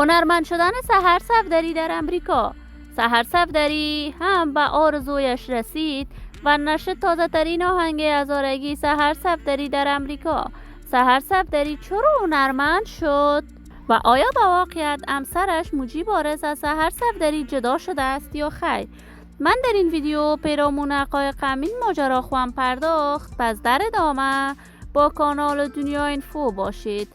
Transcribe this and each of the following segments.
هنرمند شدن سحر صفدری در امریکا. سحر صفدری هم به آرزویش رسید و نشر تازه ترین آهنگ هزارگی سحر صفدری در امریکا. سحر صفدری چرا هنرمند شد و آیا به واقعیت همسرش موجی وارث از سحر صفدری جدا شده است یا خیر؟ من در این ویدیو پیرامون حقایق همین ماجرا خواهم پرداخت. پس در ادامه با کانال دنیا اینفو باشید.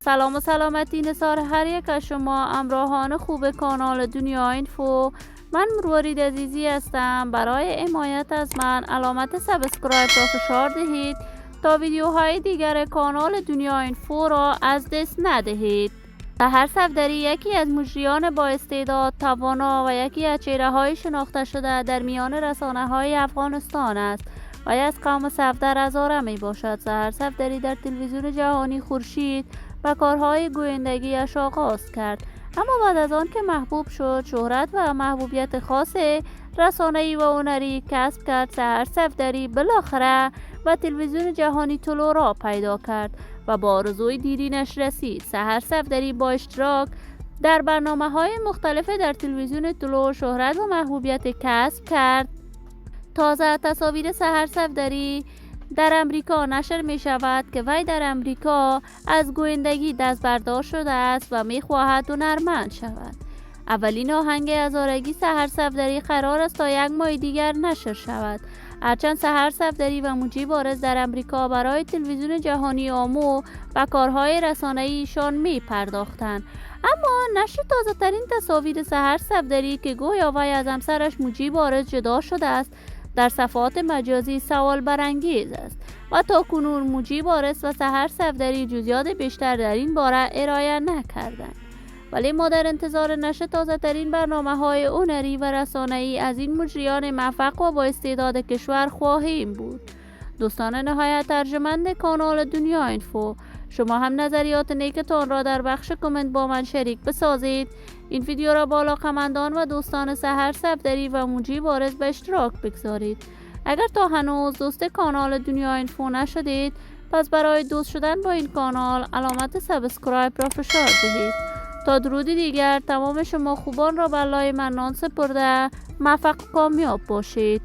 سلام و سلامتی نثار هر یک از شما همراهان خوب کانال دنیا اینفو. من مروارید عزیزی هستم. برای حمایت از من علامت سابسکرایب را فشار دهید تا ویدیوهای دیگر کانال دنیا اینفو را از دست ندهید. سحر صفدری یکی از مجریان با استعداد، توانا و یکی از چهره‌های شناخته شده در میان رسانه‌های افغانستان است و از قوم صفدر هزاره می باشد. سحر صفدری در تلویزیون جهانی خورشید و کارهای گویندگیش آغاز کرد، اما بعد از آن که محبوب شد، شهرت و محبوبیت خاص رسانه‌ای و هنری کسب کرد. سحر صفدری بالاخره و تلویزیون جهانی طلوع را پیدا کرد و با آرزوی دیرینش رسید. سحر صفدری با اشتراک در برنامه‌های مختلف در تلویزیون طلوع شهرت و محبوبیت کسب کرد. تازه تصاویر سحر صفدری در امریکا نشر می شود که وی در امریکا از گویندگی دست بردار شده است و می خواهد هنرمند شود. اولین آهنگ هزارگی سحر صفدری قرار است تا یک ماه دیگر نشر شود. هرچند سحر صفدری و موجی وارث در امریکا برای تلویزیون جهانی آمو و کارهای رسانه‌ای ایشان می پرداختند، اما نشر تازه ترین تصاویر سحر صفدری که گویا وی از همسرش موجی وارث جدا شده است در صفحات مجازی سوال برانگیز است و تا کنون موجی وارث و سحر صفدری جزئیات بیشتر در این باره ارائه نکردند. ولی ما در انتظار نشر تازه ترین برنامه‌های هنری و رسانه‌ای از این مجریان موفق و با استعداد کشور خواهیم بود. دوستان نهایت ارجمند کانال دنیا اینفو، شما هم نظریات نیکتان را در بخش کامنت با من شریک بسازید. این ویدیو را با علاقه‌مندان و دوستان سحر صفدری و موجی وارث به اشتراک بگذارید. اگر تا هنوز دوست کانال دنیا اینفو نشدید، پس برای دوست شدن با این کانال علامت سابسکرایب را فشار دهید. تا درودی دیگر تمام شما خوبان را به الله منان سپرده موفق و کامیاب باشید.